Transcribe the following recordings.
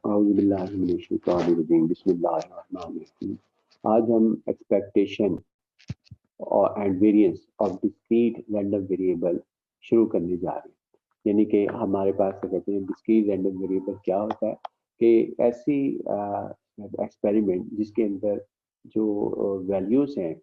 बिस्मिल्लाहिर्रहमानिर्रहीम। आज हम एक्सपेक्टेशन और and variance of discrete random variable शुरू करने जा रहे हैं। यानी कि हमारे पास क्या कहते हैं, डिस्क्रीट रैंडम वेरिएबल क्या होता है कि ऐसी एक्सपेरिमेंट जिसके अंदर जो वैल्यूज हैं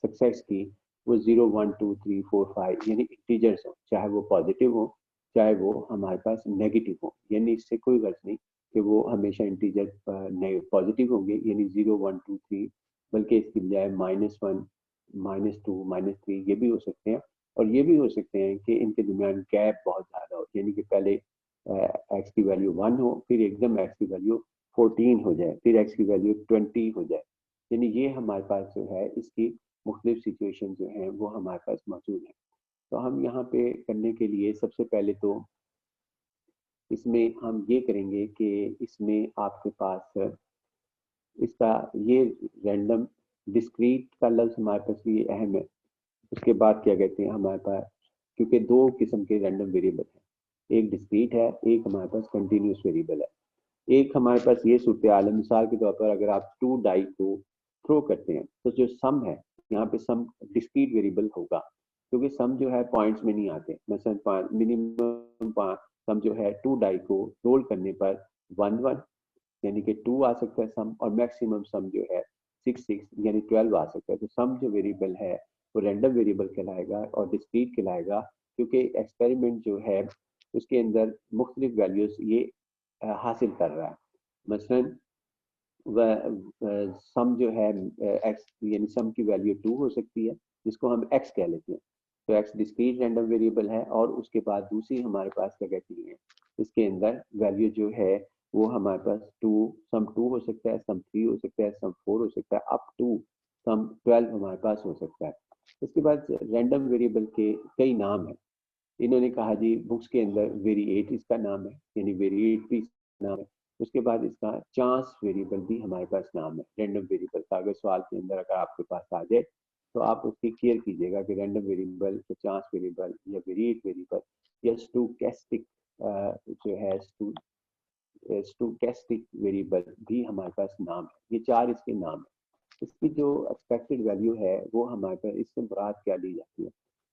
सक्सेस की वो 0 1 2 3 4 5 यानी इंटीजर्स हो, चाहे वो पॉजिटिव हो चाहे वो हमारे पास नेगेटिव हो। यानी इससे कोई गर्ज नहीं कि वो हमेशा इंटीजर पॉजिटिव होंगे, यानी 0 1 2 3, बल्कि इसकी बजाय -1 -2 -3 ये भी हो सकते हैं। और ये भी हो सकते हैं कि इनके दरमियान गैप बहुत ज़्यादा हो, यानी कि पहले एक्स की वैल्यू 1 हो, फिर एकदम एक्स की वैल्यू 14 हो जाए, फिर एक्स की वैल्यू 20 हो जाए। यानी ये हमारे पास जो है इसकी मुख्तलिफ सिचुएशन जो हैं वो हमारे पास मौजूद है। तो हम यहाँ पे करने के लिए सबसे पहले तो इसमें हम ये करेंगे कि इसमें आपके पास इसका ये रैंडम डिस्क्रीट का लफ्ज हमारे पास ये अहम है। उसके बाद क्या कहते हैं हमारे पास, क्योंकि दो किस्म के रैंडम वेरिएबल हैं, एक डिस्क्रीट है, एक हमारे पास कंटिन्यूस वेरिएबल है। एक हमारे पास ये सूरत हाल है, मिसाल के तौर पर अगर आप 2 डाई को थ्रो करते हैं तो जो सम है यहाँ पे सम डिस्क्रीट वेरिएबल होगा, क्योंकि सम जो है पॉइंट्स में नहीं आते। मसलन मिनिमम सम जो है 2 डाई को रोल करने पर 1 1 यानी कि 2 आ सकता है सम, और मैक्सिमम सम जो है 6 6 यानी 12 आ सकता है। तो सम जो वेरिएबल है वो रैंडम वेरिएबल कहलाएगा और डिस्क्रीट कहलाएगा, क्योंकि एक्सपेरिमेंट जो है उसके अंदर मुख्तलिफ वैल्यूज ये हासिल कर रहा है। मसलन सम जो है एक्स यानी सम की वैल्यू 2 हो सकती है, जिसको हम एक्स कह लेते हैं। तो एक्स डिस्क्रीट रैंडम वेरिएबल है, और उसके बाद दूसरी हमारे पास क्या कहती है, इसके अंदर वैल्यू जो है वो हमारे पास 2 सम 2 हो सकता है, सम 3 हो सकता है, सम 4 हो सकता है, अप टू सम 12 हमारे पास हो सकता है। इसके बाद रैंडम वेरिएबल के कई नाम हैं। इन्होंने कहा जी बुक्स के अंदर वेरिएट इसका नाम है, यानी वेरिएट भी नाम है। उसके बाद इसका चांस वेरिएबल भी हमारे पास नाम है रैंडम वेरिएबल का। अगर सवाल के अंदर अगर आपके पास आ जाए तो आप उसकी केयर कीजिएगा कि रैंडम वेरिएबल, चांस वेरिएबल या वेरिएट वेरिएबल या स्टोकेस्टिक जो है स्टोकेस्टिक वेरिएबल भी हमारे पास नाम है। ये चार इसके नाम है। इसकी जो एक्सपेक्टेड वैल्यू है वो हमारे पास, इससे मुराद क्या ली जाती है।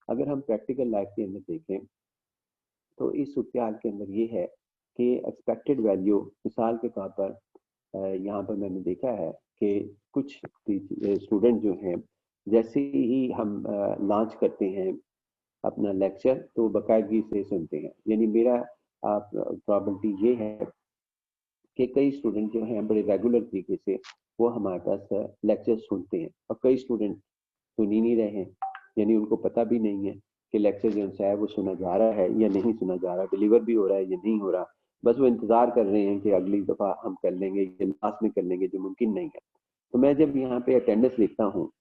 अगर हम प्रैक्टिकल लाइफ के अंदर देखें तो इस सूरत के अंदर ये है कि एक्सपेक्टेड वैल्यू, मिसाल के तौर पर यहाँ पर मैंने देखा है कि कुछ स्टूडेंट जो हैं जैसे ही हम लॉन्च करते हैं अपना लेक्चर तो बाकायदगी से सुनते हैं। यानी मेरा प्रॉबिलिटी ये है कि कई स्टूडेंट जो हैं बड़े रेगुलर तरीके से वो हमारे पास लेक्चर सुनते हैं, और कई स्टूडेंट सुन ही नहीं रहे हैं, यानी उनको पता भी नहीं है कि लेक्चर जो है वो सुना जा रहा है या नहीं सुना जा रहा, डिलीवर भी हो रहा है या नहीं हो रहा। बस वो इंतजार कर रहे हैं कि अगली दफा हम कर लेंगे या लास्ट में कर लेंगे, जो मुमकिन नहीं है। तो मैं जब यहाँ पे अटेंडेंस लिखता हूँ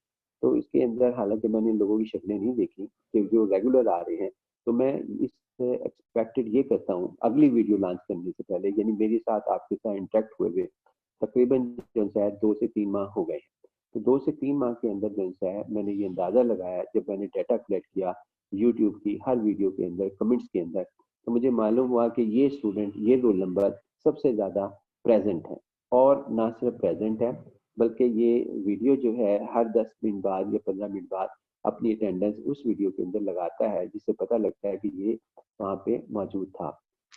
तो इसके अंदर, हालांकि मैंने लोगों की शक्लें नहीं देखी कि जो रेगुलर आ रहे हैं, तो मैं इस एक्सपेक्टेड ये करता हूँ अगली वीडियो लॉन्च करने से पहले, यानी मेरे साथ आपके साथ इंटरेक्ट हुए तकरीबन जो है 2 से 3 माह हो गए। तो 2 से 3 माह के अंदर जो है मैंने ये अंदाजा लगाया, जब मैंने डाटा कलेक्ट किया यूट्यूब की हर वीडियो के अंदर कमेंट्स के अंदर, तो मुझे मालूम हुआ कि ये स्टूडेंट, ये रोल नंबर सबसे ज़्यादा प्रेजेंट है। और ना सिर्फ प्रेजेंट है बल्कि ये वीडियो जो है हर 10 मिनट बाद या 15 मिनट बाद अपनी अटेंडेंस उस वीडियो के अंदर लगाता है, जिससे पता लगता है कि ये वहाँ पे मौजूद था।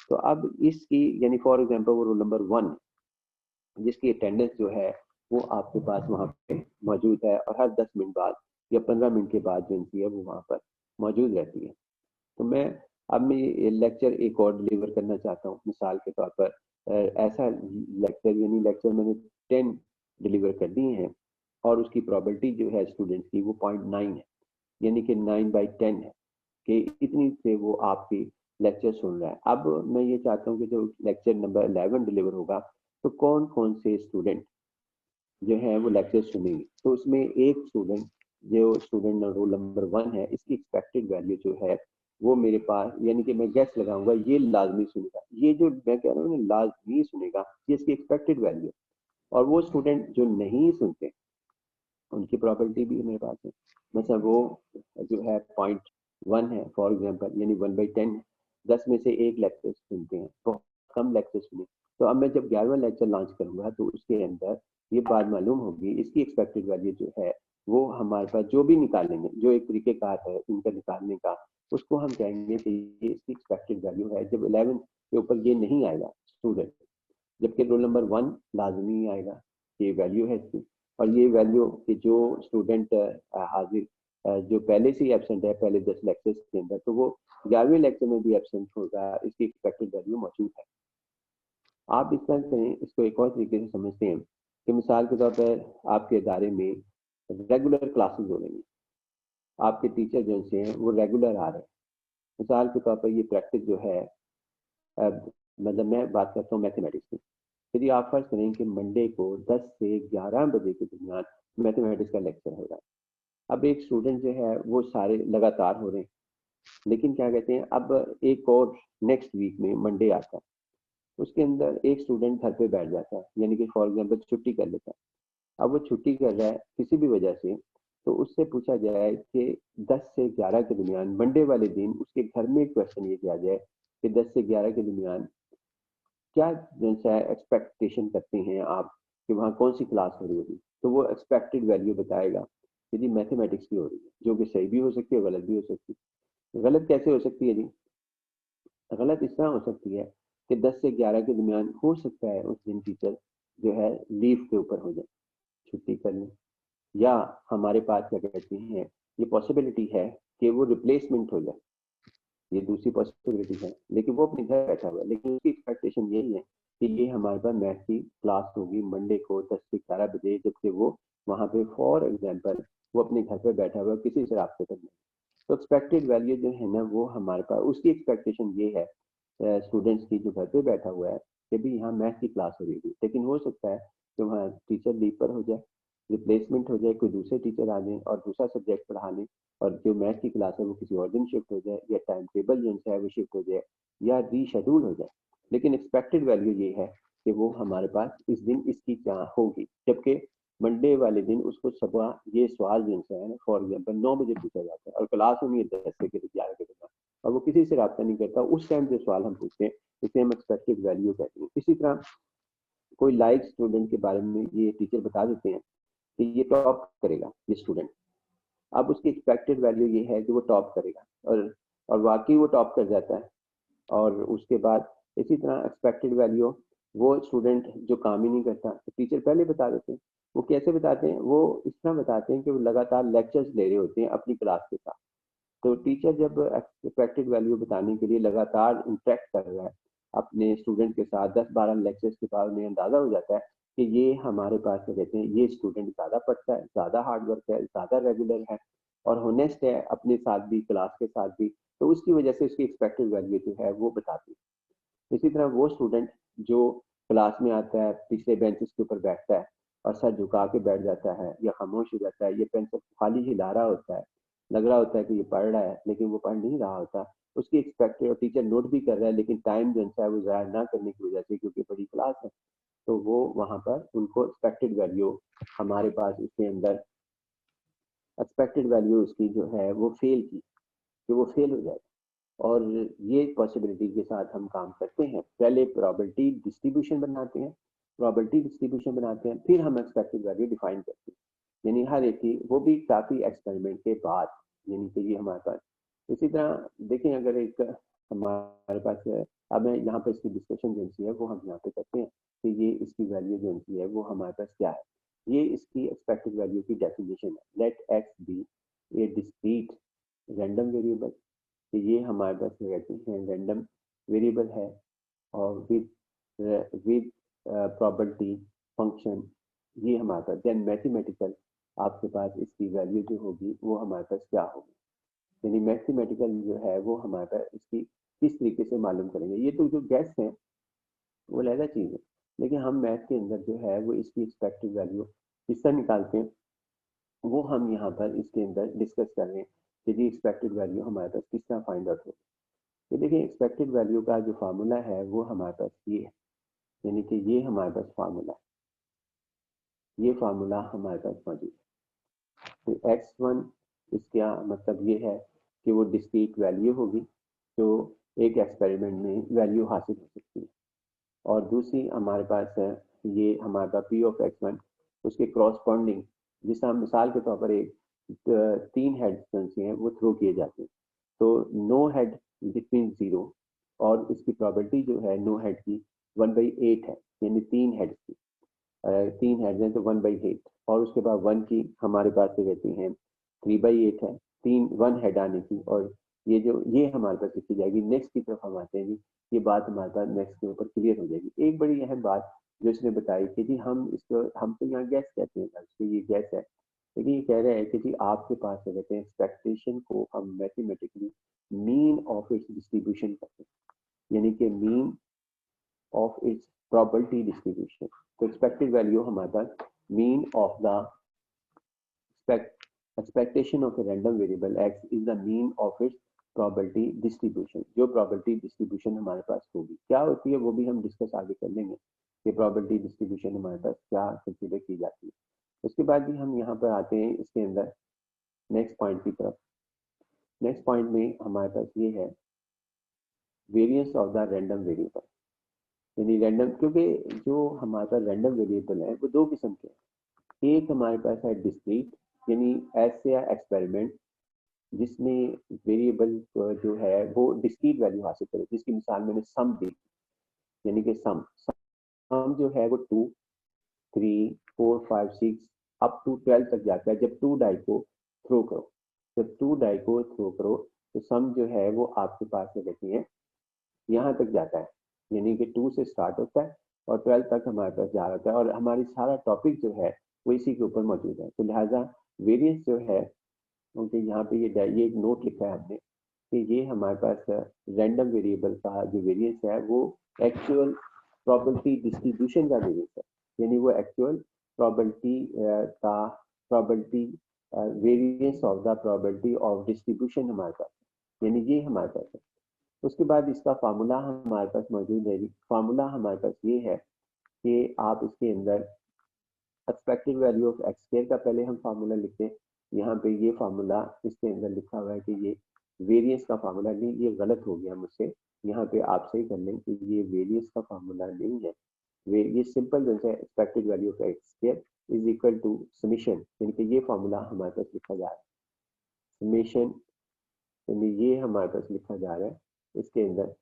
तो अब इसकी, यानी फॉर एग्जांपल वो रोल नंबर 1 जिसकी अटेंडेंस जो है वो आपके पास वहाँ पे मौजूद है, और हर 10 मिनट बाद या 15 मिनट के बाद जो है वो वहाँ पर मौजूद रहती है। तो मैं ये लेक्चर एक और डिलीवर करना चाहता हूँ। मिसाल के तौर पर ऐसा लेक्चर, यानी लेक्चर मैंने 10 डिलीवर कर दिए हैं, और उसकी प्रोबेबिलिटी जो है स्टूडेंट्स की वो 0.9 है, यानी कि 9/10 है कि इतनी से वो आपकी लेक्चर सुन रहा है। अब मैं ये चाहता हूँ कि जो लेक्चर नंबर 11 डिलीवर होगा तो कौन कौन से स्टूडेंट जो है वो लेक्चर सुनेंगे। तो उसमें एक स्टूडेंट, जो स्टूडेंट रोल नंबर 1 है, इसकी एक्सपेक्टेड वैल्यू जो है वो मेरे पास, यानी कि मैं गेस लगाऊंगा ये लाजमी सुनेगा, ये जो मैं कह रहा हूँ ना लाजमी सुनेगा, ये इसकी एक्सपेक्टेड वैल्यू है। और वो स्टूडेंट जो नहीं सुनते उनकी प्रॉपर्टी भी मेरे पास है। मतलब वो जो है 0.1 है फॉर एग्जाम्पल, यानी 1/10 है। 10 में से एक लेक्चर सुनते हैं, बहुत कम लेक्चर सुने, तो अब मैं जब 11वां लेक्चर लॉन्च करूंगा तो उसके अंदर ये बात मालूम होगी, इसकी एक्सपेक्टेड वैल्यू जो है वो हमारे पास जो भी निकालेंगे, जो एक तरीकेकार है इनका निकालने का, उसको हम कहेंगे कि ये इसकी एक्सपेक्टेड वैल्यू है। जब 11 के ऊपर ये नहीं आएगा स्टूडेंट, जबकि रोल नंबर 1 लाजमी आएगा, ये वैल्यू है इसकी। और ये वैल्यू कि जो स्टूडेंट हाजिर जो पहले से ही एबसेंट है पहले 10 लेक्चर्स के अंदर, तो वो 11वें लेक्चर में भी एबसेंट होगा, इसकी एक्सपेक्टेड वैल्यू मौजूद है। आप इस तरह करें, इसको एक और तरीके से समझते हैं कि मिसाल के तौर पर आपके इदारे में रेगुलर क्लासेस हो रही हैं, आपके टीचर जो हैं वो रेगुलर आ रहे हैं। मिसाल के तौर पर ये प्रैक्टिस जो है, मतलब मैं बात करता हूँ मैथमेटिक्स की। यदि आप फर्ज करें कि मंडे को 10 से 11 बजे के दरमियान मैथमेटिक्स का लेक्चर हो रहा है। अब एक स्टूडेंट जो है वो सारे लगातार हो रहे हैं, लेकिन क्या कहते हैं, अब एक और नेक्स्ट वीक में मंडे आता है, उसके अंदर एक स्टूडेंट घर पे बैठ जाता है, यानी कि फॉर एग्जाम्पल छुट्टी कर लेता है। अब वो छुट्टी कर रहा है किसी भी वजह से, तो उससे पूछा जाए कि 10 से 11 के दरमियान मंडे वाले दिन उसके घर में क्वेश्चन ये किया जाए कि 10 से 11 के दरमियान क्या जैसा एक्सपेक्टेशन करते हैं आप कि वहाँ कौन सी क्लास हो रही होगी, तो वो एक्सपेक्टेड वैल्यू बताएगा यदि मैथमेटिक्स की हो रही है, जो कि सही भी हो सकती है गलत भी हो सकती है। गलत कैसे हो सकती है जी? गलत इस तरह हो सकती है कि 10 से 11 के दरमियान हो सकता है उस दिन टीचर जो है लीव के ऊपर हो जाए, छुट्टी कर लें, या हमारे पास क्या कहते हैं, ये पॉसिबिलिटी है कि वो रिप्लेसमेंट हो जाए, ये दूसरी पॉसिबिलिटी है। लेकिन वो अपने घर बैठा हुआ है, लेकिन उसकी एक्सपेक्टेशन यही है कि ये हमारे पास मैथ की क्लास होगी मंडे को 10 से 11 बजे, जबकि वो वहाँ पे फॉर एग्जाम्पल वो अपने घर पे बैठा हुआ है, किसी से रास्ते पर नहीं। तो एक्सपेक्टेड वैल्यू जो है ना वो हमारे पास उसकी एक्सपेक्टेशन ये है स्टूडेंट्स की जो घर पे बैठा हुआ है कि भी यहाँ मैथ की क्लास हो रही थी, लेकिन हो सकता है कि वहाँ टीचर लीव पर हो जाए, रिप्लेसमेंट हो जाए, कोई दूसरे टीचर आ जाए और दूसरा सब्जेक्ट पढ़ा लें, और जो मैथ की क्लास है वो किसी और दिन शिफ्ट हो जाए, या टाइम टेबल जो है वो शिफ्ट हो जाए, या रीशेड्यूल हो जाए। लेकिन एक्सपेक्टेड वैल्यू ये है कि वो हमारे पास इस दिन इसकी क्या होगी, जबकि मंडे वाले दिन उसको सुबह ये सवाल जो है ना फॉर एग्जाम्पल 9 बजे पूछा जाता है और क्लास में ही 10 से 11 के दरमियान, और वो किसी से रब्ता नहीं करता, उस टाइम जो सवाल हम पूछते हैं इसे हम एक्सपेक्टेड वैल्यू कहते हैं। इसी तरह कोई लाइक स्टूडेंट के बारे में ये टीचर बता देते हैं कि ये टॉप करेगा ये स्टूडेंट, अब उसकी एक्सपेक्टेड वैल्यू ये है कि वो टॉप करेगा, और वाकई वो टॉप कर जाता है। और उसके बाद इसी तरह एक्सपेक्टेड वैल्यू वो स्टूडेंट जो काम ही नहीं करता, तो टीचर पहले बता देते हैं। वो कैसे बताते हैं? वो इस तरह बताते हैं कि वो लगातार लेक्चर्स ले रहे होते हैं अपनी क्लास के साथ। तो टीचर जब एक्सपेक्टेड वैल्यू बताने के लिए लगातार इंटरेक्ट कर रहा है अपने स्टूडेंट के साथ, 10-12 लेक्चर्स के बाद उन्हें अंदाजा हो जाता है कि ये हमारे पास क्या कहते हैं, ये स्टूडेंट ज़्यादा पढ़ता है, ज़्यादा हार्ड वर्क है, ज़्यादा रेगुलर है और होनेस्ट है अपने साथ भी क्लास के साथ भी, तो उसकी वजह से उसकी एक्सपेक्टेड वैल्यू जो है वो बताती है। इसी तरह वो स्टूडेंट जो क्लास में आता है, पिछले बेंचेस के ऊपर बैठता है और सर झुका के बैठ जाता है या खामोश हो जाता है, ये पेंसिल खाली हिला रहा होता है, लग रहा होता है कि ये पढ़ रहा है लेकिन वो पढ़ नहीं रहा होता, उसकी एक्सपेक्टेड, और टीचर नोट भी कर रहा है लेकिन टाइम जो है वो ज़ाया ना करने की वजह से, क्योंकि बड़ी क्लास है, तो वो वहाँ पर उनको एक्सपेक्टेड वैल्यू हमारे पास इसके अंदर एक्सपेक्टेड वैल्यू उसकी जो है वो फेल की, कि वो फेल हो जाए। और ये पॉसिबिलिटी के साथ हम काम करते हैं, पहले प्रोबेबिलिटी डिस्ट्रीब्यूशन बनाते हैं, फिर हम एक्सपेक्टेड वैल्यू डिफाइन करते हैं, यानी हर एक की, वो भी काफ़ी एक्सपेरिमेंट के बाद, यानी कि ये हमारे पास। इसी तरह देखें, अगर एक हमारे पास है, अब मैं यहाँ पर इसकी डिस्कशन जो है वो हम यहाँ पे करते हैं कि ये इसकी वैल्यू जो है वो हमारे पास क्या है। ये इसकी एक्सपेक्टेड वैल्यू की डेफिनेशन है, लेट एक्स बी ए डिस्क्रीट रैंडम वेरिएबल, कि ये हमारे पास कहते हैं रैंडम वेरिएबल है, और विद विद प्रोबेबिलिटी फंक्शन, ये हमारे पास देन मैथमेटिकल, आपके पास इसकी वैल्यू जो होगी वो हमारे पास क्या होगी, यानी मैथमेटिकल जो है वो हमारे पास इसकी किस तरीके से मालूम करेंगे। ये तो जो गैस है वो अलग चीज़ है, लेकिन हम मैथ के अंदर जो है वो इसकी एक्सपेक्टेड वैल्यू किस तरह निकालते हैं, वो हम यहाँ पर इसके अंदर डिस्कस कर रहे हैं कि जी एक्सपेक्टेड वैल्यू हमारे पास किस तरह फाइंड आउट हो। तो देखिए, एक्सपेक्टेड वैल्यू का जो फार्मूला है वो हमारे पास ये है, यानी कि ये हमारे पास फार्मूला है, ये फार्मूला हमारे पास मौजूद है। तो x1 इसका मतलब ये है कि वो डिस्क्रीट वैल्यू होगी जो एक एक्सपेरिमेंट में वैल्यू हासिल हो सकती है। और दूसरी हमारे पास है ये हमारे पास पी ऑफ x1 उसके क्रॉसपॉन्डिंग, जिस हम मिसाल के तौर पर एक 3 हेड्स हैं वो थ्रो किए जाते हैं, तो नो हेड बिटवीन 0 और इसकी प्रोबेबिलिटी जो है नो हेड की 1/8 है, यानी 3 हेड्स की 3 हेड्स हैं तो 1/8, और उसके बाद 1 की हमारे पास तो कहती हैं 3/8 है, 1 हेड आने की, और ये हमारे पास लिखी जाएगी। नेक्स्ट की तरफ हम आते हैं जी, ये बात हमारे पास नेक्स्ट के ऊपर क्लियर हो जाएगी। एक बड़ी अहम बात जो इसने बताई कि जी हम तो यहाँ गैस कहते हैं, तो ये गैस है, लेकिन ये कह रहे हैं कि जी आपके पास क्या कहते हैं एक्सपेक्टेशन को हम mathematically mean of its distribution करते हैं, यानी कि mean of its probability distribution. तो एक्सपेक्टेड वैल्यू हमारे पास mean of the expectation of a random variable x is the mean of its probability distribution। जो probability distribution हमारे पास होगी क्या होती है वो भी हम डिस्कस आगे कर लेंगे कि probability distribution हमारे पास क्या कंसीडर की जाती है। उसके बाद भी हम यहाँ पर आते हैं इसके अंदर नेक्स्ट पॉइंट की तरफ। नेक्स्ट पॉइंट में हमारे पास ये है variance of the random variable, यानी रैंडम, क्योंकि जो हमारे पास रैंडम वेरिएबल है वो दो किस्म के हैं। एक हमारे पास है डिस्क्रीट, यानी ऐसे एक्सपेरिमेंट जिसमें वेरिएबल जो है वो डिस्क्रीट वैल्यू हासिल करे, जिसकी मिसाल मैंने सम दी, यानी कि सम जो है वो 2 3 4 5 6 अप टू 12 तक जाता है। जब 2 डाई को थ्रो करो, जब 2 डाई को थ्रो करो तो सम जो है वो आपके पास में रहती है यहाँ तक जाता है, यानी कि 2 से स्टार्ट होता है और 12 तक हमारे पास जा रहा है, और हमारी सारा टॉपिक जो है वो इसी के ऊपर मौजूद है। तो लिहाजा वेरियंस जो है, क्योंकि यहाँ पे ये एक नोट लिखा है हमने कि ये हमारे पास रैंडम वेरिएबल का जो वेरियंस है वो एक्चुअल प्रोबेबिलिटी डिस्ट्रीब्यूशन का वेरियंस है, यानी वो एक्चुअल प्रोबेबिलिटी का probability variance of the probability of distribution हमारे पास है, यानी ये हमारे पास है। उसके बाद इसका फार्मूला हमारे पास मौजूद है। फार्मूला हमारे पास ये है कि आप इसके अंदर expected value of x square का पहले हम फार्मूला लिखते हैं। यहाँ पे ये फार्मूला इसके अंदर लिखा हुआ है कि ये वेरियंस का फार्मूला नहीं, ये गलत हो गया मुझसे, यहाँ पे आप सही कर लें कि ये वेरियंस का फार्मूला नहीं है। ये सिंपल जो है expected value of x square is equal to summation, यानी कि ये फार्मूला हमारे पास लिखा जा रहा है समेशन, यानी ये हमारे पास लिखा जा रहा है इसके अंदर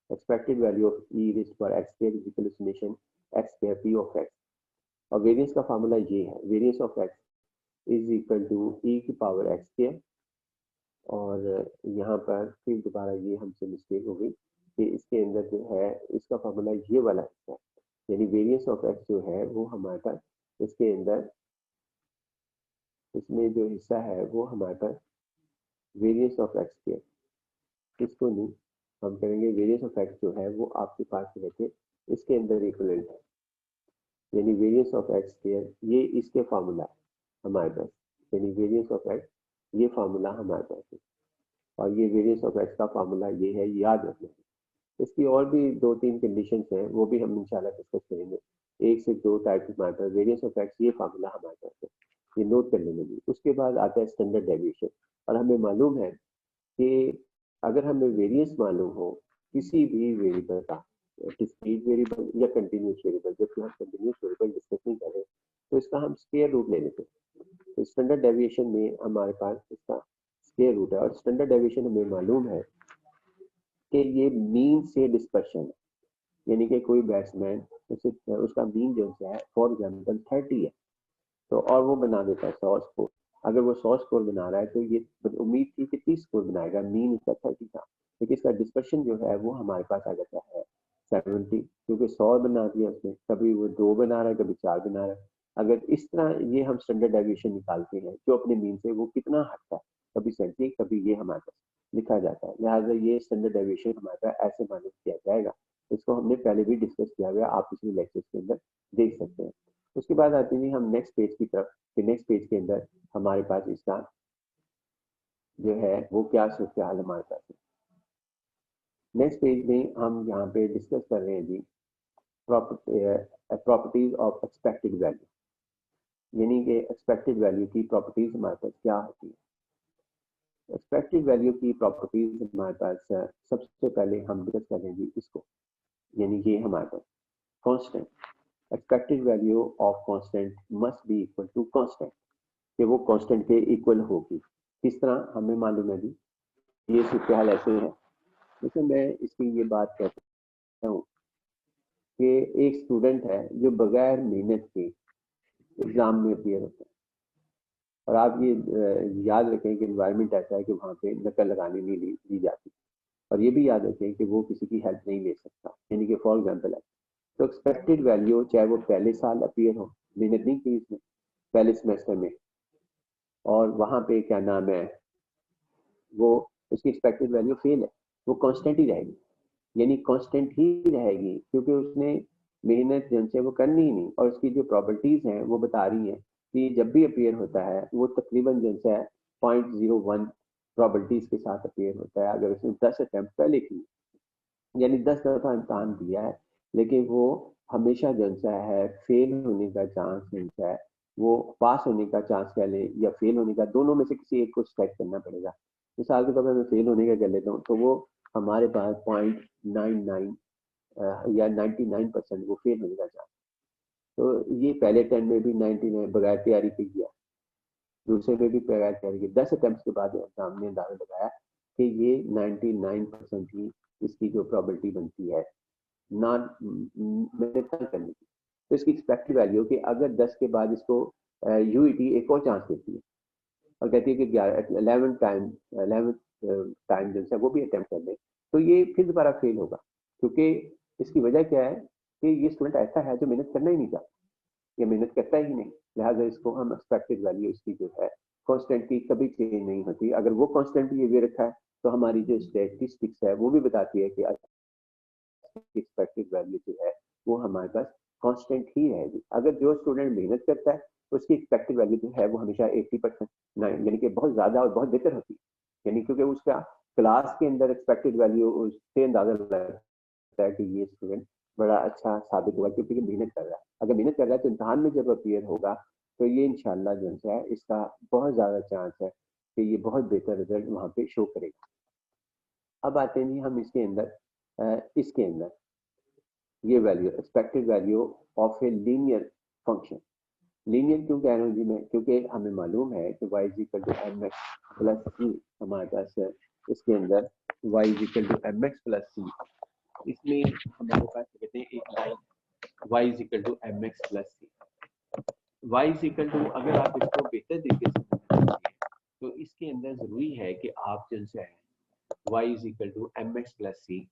expected value of E raised to power X square is equal to summation X square P of X. और वेरियंस का फार्मूला ये है, variance of X is equal to E की पावर एक्स स्क्वायर, और यहाँ पर फिर दोबारा ये हमसे मिस्टेक हो गई कि इसके अंदर जो है इसका फार्मूला ये वाला हिस्सा है, यानी वेरियंस ऑफ एक्स जो है वो हमारे पास इसके अंदर इसमें जो हिस्सा है वो हमारे पास वेरियंस ऑफ एक्स स्क्वायर, इसको नहीं हम करेंगे वेरियंस ऑफ एक्स जो है वो आपके पास रहते इसके अंदर इक्वलेंट है, यानी वेरियंस ऑफ एक्स स्क्वायर ये इसके फार्मूला है हमारे पास, यानी वेरियंस ऑफ एक्स ये फार्मूला हमारे पास है, और ये वेरियंस ऑफ एक्स का फार्मूला ये है, याद रखना है। इसकी और भी 2-3 कंडीशंस हैं, वो भी हम इंशाल्लाह डिस्कस करेंगे। 1 से 2 टाइप हमारे पास वेरियंस ऑफ एक्स ये फार्मूला हमारे पास है, ये नोट कर लेंगे जी। उसके बाद आता है स्टैंडर्ड डेविएशन, और हमें मालूम है कि अगर हमें वेरियंस मालूम हो किसी भी वेरिएबल का, डिस्क्रीट वेरिएबल या कंटिन्यूस वेरिएबल, जबकि हम कंटिन्यूस वेरिएबल डिस्कस नहीं कर रहे, तो इसका हम स्क्वायर रूट ले लेते हैं। तो स्टैंडर्ड डेविएशन में हमारे पास इसका स्क्वायर रूट है, और स्टैंडर्ड डेविएशन हमें मालूम है कि ये मीन से डिस्पर्शन है, यानी कि कोई बैट्समैन उसका मीन जो है फॉर एग्जाम्पल 30 है, तो और वो बना देता है 100 स्कोर। अगर वो 100 स्कोर बना रहा है तो ये उम्मीद थी कि 30 स्कोर बनाएगा, मीन इसका 30 था, लेकिन इसका डिस्पर्शन जो है वो हमारे पास आ जाता है 70, क्योंकि 100 बना दिया उसने, कभी वो 2 बना रहा है कभी 4 बना रहा है। अगर इस तरह ये हम स्टैंडर्ड डेविएशन निकालते हैं जो अपने मीन से वो कितना हटता है, कभी 70 कभी ये हमारे पास लिखा जाता है, लिहाजा ये स्टैंडर्ड डेविएशन हमारे पास ऐसे मालूम किया जाएगा। इसको हमने पहले भी डिस्कस किया हुआ, आप पिछले लेक्चर्स के अंदर देख सकते हैं। उसके बाद आते हैं हम नेक्स्ट पेज की तरफ, कि नेक्स्ट पेज के अंदर हमारे पास इसका जो है वो क्या सूरत हाल हमारे पास है। नेक्स्ट पेज में हम यहाँ पे डिस्कस कर रहे हैं जी प्रॉपर्टीज ऑफ एक्सपेक्टेड वैल्यू, यानी कि एक्सपेक्टेड वैल्यू की प्रॉपर्टीज हमारे पास क्या होती है। एक्सपेक्टेड वैल्यू की प्रॉपर्टीज हमारे पास सबसे पहले हम डिस्कस करें जी इसको, यानी ये हमारे पास constant, expected value of constant must be equal to constant, कि वो कांस्टेंट के इक्वल होगी। किस तरह हमें मालूम है जी, ये सूत्र हाल ऐसे है। जैसे मैं इसकी ये बात कहता हूँ कि एक स्टूडेंट है जो बगैर मेहनत के एग्जाम में अपियर होता है, और आप ये याद रखें कि एनवायरनमेंट ऐसा है कि वहाँ पे नकल लगाने नहीं दी जाती, और ये भी याद रखें कि वो किसी की हेल्प नहीं ले सकता। यानी कि फॉर एग्जाम्पल है तो एक्सपेक्टेड वैल्यू, चाहे वो पहले साल अपियर हो, मेहनत नहीं की इसमें पहले सेमेस्टर में, और वहाँ पे क्या नाम है, वो उसकी एक्सपेक्टेड वैल्यू फेल है, वो कांस्टेंट ही रहेगी। यानी कांस्टेंट ही रहेगी क्योंकि उसने मेहनत जिनसे वो करनी ही नहीं, और उसकी जो प्रॉपर्टीज हैं वो बता रही हैं कि जब भी अपियर होता है वो तकरीबन जिनसे है 0.01 प्रॉपर्टीज के साथ अपियर होता है। अगर उसने 10 अटेम्प्ट पहले की, यानी 10 दफा इम्तहान दिया है, लेकिन वो हमेशा जनसा है फेल होने का चांस जनसा है, वो पास होने का चांस कह लें या फेल होने का, दोनों में से किसी एक को सिलेक्ट करना पड़ेगा। मिसाल के तौर पर मैं फेल होने का कर लेता हूँ, तो वो हमारे पास 0.99 या 99% वो फेल होने का चांस। तो ये पहले अटेम्प्ट में भी 99 बगैर तैयारी की गया, दूसरे में भी बगैर तैयारी की, 10 अटेम्प्ट के बाद एग्जाम ने अंदाजा लगाया कि ये 99% ही इसकी जो प्रॉबिलिटी बनती है नॉन मेहनत करने की। तो इसकी एक्सपेक्टेड वैल्यू कि अगर 10 के बाद इसको यूईटी एक और चांस देती है और कहती है कि 11 टाइम जो है वो भी अटेम्प्ट कर ले, तो ये फिर दोबारा फेल होगा। क्योंकि इसकी वजह क्या है कि ये स्टूडेंट ऐसा है जो मेहनत करना ही नहीं चाहता, ये मेहनत करता ही नहीं, लिहाजा इसको हम एक्सपेक्टेड वैल्यू इसकी जो है कांस्टेंट की कभी चेंज नहीं होती। अगर वो कांस्टेंट ये रखा है तो हमारी जो स्टैटिस्टिक्स है वो भी बताती है कि एक्सपेक्टेड वैल्यू जो है वो हमारे पास कांस्टेंट ही रहेगी। अगर जो स्टूडेंट मेहनत करता है तो उसकी एक्सपेक्टेड वैल्यू जो है वो हमेशा 80% यानी कि बहुत ज्यादा और बहुत बेहतर होती है। यानी क्योंकि उसका क्लास के अंदर एक्सपेक्टेड वैल्यू उससे अंदाजा लगता है कि ये स्टूडेंट बड़ा अच्छा साबित हुआ क्योंकि मेहनत कर रहा है। अगर मेहनत कर रहा है तो इम्तहान में जब अपियर होगा तो ये इंशाल्लाह जो है इसका बहुत ज्यादा चांस है कि ये बहुत बेहतर रिजल्ट वहाँ पे शो करेगा। अब आते हैं जी हम इसके अंदर ये value expected value of a linear function. Linear क्यों कह रहा हूँ जी मैं, क्योंकि हमें मालूम है कि y is equal to M X plus C, हमारे पास है इसके अंदर y is equal to M X plus C. इसमें हमारे पास कहते हैं एक line y is equal to M X plus C. y is equal to, अगर आप इसको बेहतर तरीके से समझना चाहिए तो इसके अंदर जरूरी है कि आप जिनसे है y is equal to M X plus C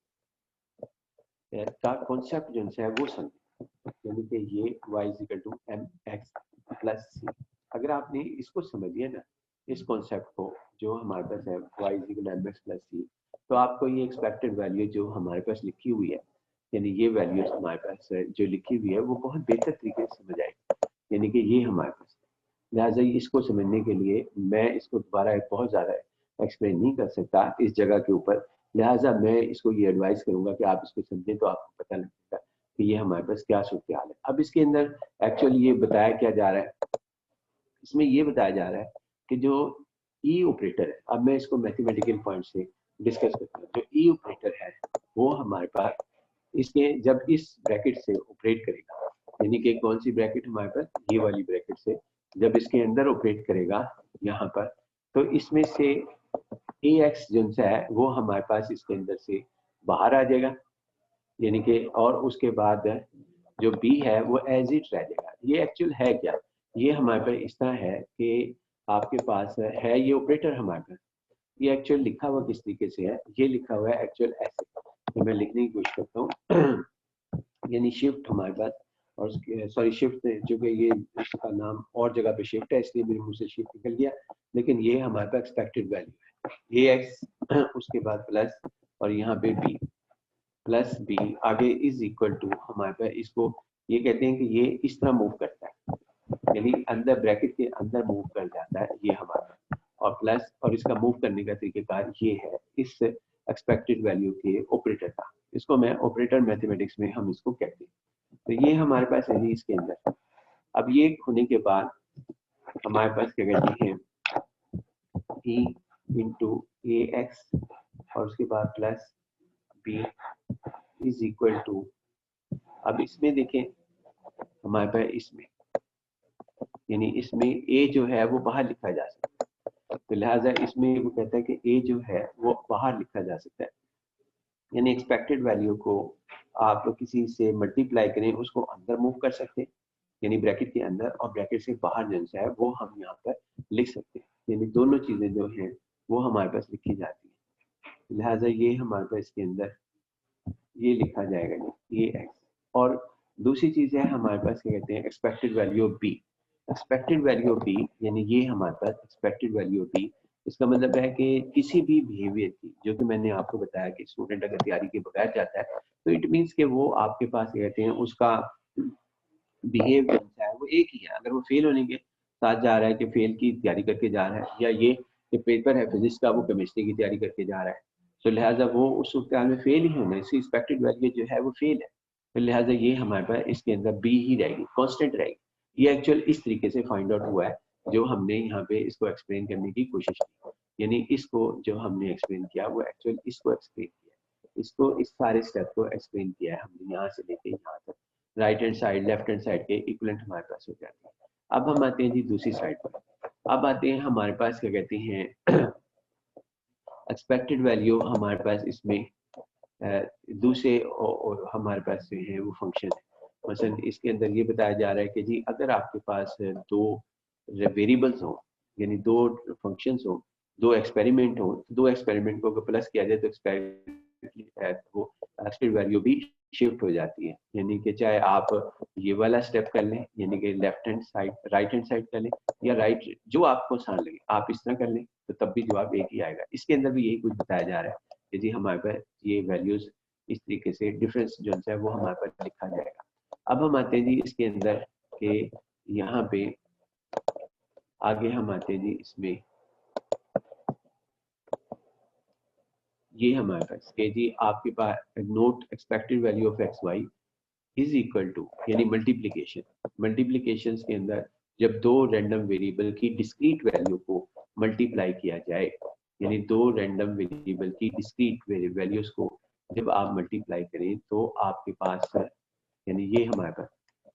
का कॉन्सेप्ट जो है वो समझें। यानी कि ये y is equal to M X plus C, अगर आपने इसको समझिए ना, इस कॉन्सेप्ट को जो हमारे पास है y is equal to M X plus C, तो आपको ये एक्सपेक्टेड वैल्यू जो हमारे पास लिखी हुई है, यानी ये वैल्यूज हमारे पास जो लिखी हुई है वो बहुत बेहतर तरीके से समझ आएगी। यानी कि ये हमारे पास, लिहाजा इसको समझने के लिए मैं इसको दोबारा बहुत ज़्यादा एक्सप्लेन नहीं कर सकता इस जगह के ऊपर, लिहाजा मैं इसको ये एडवाइस करूंगा कि आप इसको समझें तो आपको पता लगेगा कि ये हमारे पास क्या सूरत हाल है। अब इसके अंदर एक्चुअली ये बताया क्या जा रहा है, इसमें ये बताया जा रहा है कि जो ई ऑपरेटर है, अब मैं इसको मैथमेटिकल पॉइंट से डिस्कस करता हूँ। जो ई ऑपरेटर है वो हमारे पास इसके जब इस ब्रैकेट से ऑपरेट करेगा, यानी कि कौन सी ब्रैकेट हमारे पास, ये वाली ब्रैकेट से जब इसके अंदर ऑपरेट करेगा यहाँ पर, तो इसमें से ए एक्स जो है वो हमारे पास इसके अंदर से बाहर आ जाएगा, यानी कि और उसके बाद जो बी है वो एज इट रह जाएगा। ये एक्चुअल है क्या, ये हमारे पास इस तरह है कि आपके पास है ये ऑपरेटर हमारे पास, ये एक्चुअल लिखा हुआ किस तरीके से है, ये लिखा हुआ है एक्चुअल ऐसे, तो मैं लिखने की कोशिश करता हूँ। यानी शिफ्ट हमारे पास, और सॉरी शिफ्ट जो कि ये इसका नाम और जगह पे शिफ्ट है इसलिए मेरे मुंह से शिफ्ट निकल गया, लेकिन ये हमारे पास एक्सपेक्टेड वैल्यू है ए एक्स उसके बाद प्लस और यहाँ पे बी प्लस बी आगे इज इक्वल टू हमारे पास, इसको ये कहते हैं कि ये इस तरह मूव करता है, यानी अंदर ब्रैकेट के अंदर मूव कर जाता है ये हमारा, और प्लस और इसका मूव करने का तरीकेकार ये है इस एक्सपेक्टेड वैल्यू के ऑपरेटर का, इसको मैं ऑपरेटर मैथमेटिक्स में हम इसको कहते हैं। तो ये हमारे पास है इसके अंदर। अब ये होने के बाद हमारे पास क्या कहते हैं ई इंटू ए एक्स और उसके बाद plus b is equal to, अब इसमें देखें हमारे पास इसमें यानी इसमें ए जो है वो बाहर लिखा जा सकता है, तो लिहाजा इसमें वो कहता है कि ए जो है वो बाहर लिखा जा सकता है, यानी एक्सपेक्टेड वैल्यू को आप किसी से मल्टीप्लाई करें उसको अंदर मूव कर सकते हैं यानी ब्रैकेट के अंदर, और ब्रैकेट से बाहर जो है वो हम यहाँ पर लिख सकते हैं, यानी दोनों चीजें जो हैं वो हमारे पास लिखी जाती है। लिहाजा ये हमारे पास इसके अंदर ये लिखा जाएगा ये एक्स, और दूसरी चीज है हमारे पास क्या कहते हैं expected value of b. Expected value of b यानी ये हमारे पास एक्सपेक्टेड वैल्यू ऑफ बी, इसका मतलब है कि किसी भी बिहेवियर की, जो कि मैंने आपको बताया कि स्टूडेंट अगर तैयारी के बगैर जाता है तो इट मीन्स कि वो आपके पास कहते हैं उसका बिहेव जो है वो एक ही है। अगर वो फेल होने के साथ जा रहा है कि फेल की तैयारी करके जा रहा है, या ये कि पेपर है फिजिक्स का वो केमिस्ट्री की तैयारी करके जा रहा है, तो लिहाजा वो उस सूरत में फेल ही होना है, इसकी एक्सपेक्टेड वैल्यू जो है वो फेल है, तो लिहाजा ये हमारे पास इसके अंदर बी ही रहेगी, कांस्टेंट रहेगी। ये एक्चुअल इस तरीके से फाइंड आउट हुआ है जो हमने यहाँ पे इसको एक्सप्लेन करने की कोशिश की, यानी इसको जो हमने एक्सप्लेन किया वो एक्चुअल इसको एक्सप्लेन किया, इसको इस सारे स्टेप को एक्सप्लेन किया है हमने यहाँ से लेके यहाँ तक, right hand side left hand side के इक्विवेलेंट हमारे पास हो जाती है। अब हम आते हैं जी दूसरी साइड पर, अब आते हैं हमारे पास क्या कहते हैं एक्सपेक्टेड वैल्यू, हमारे पास इसमें दूसरे और हमारे पास जो है वो फंक्शन है। मसलन इसके अंदर ये बताया जा रहा है कि जी अगर आपके पास दो वेरिएबल्स हो यानी दो फंक्शंस हो, दो एक्सपेरिमेंट हो, दो एक्सपेरिमेंट को अगर प्लस किया जाए तो वो एक्सपेक्टेड वैल्यू भी शिफ्ट हो जाती है, यानी कि चाहे आप ये वाला स्टेप कर लें यानी कि left hand side right hand side कर लें, या राइट जो आपको आसान लगे आप इस तरह कर लें, तो तब भी जवाब एक ही आएगा। इसके अंदर भी यही कुछ बताया जा रहा है कि जी हमारे पास ये वैल्यूज इस तरीके से डिफरेंस जो है वो हमारे पास लिखा जाएगा। अब हम आते हैं जी इसके अंदर के यहाँ पे आगे हम आते हैं जी इसमें, ये हमारे पास के जी आपके पास note expected value of X Y is equal to यानी मल्टीप्लीकेशन के अंदर जब दो रैंडम वेरिएबल की डिस्क्रीट वैल्यू को मल्टीप्लाई किया जाए, यानी दो रैंडम वेरिएबल की डिस्क्रीट वैल्यूज को जब आप मल्टीप्लाई करें तो आपके पास यानी ये हमारे पास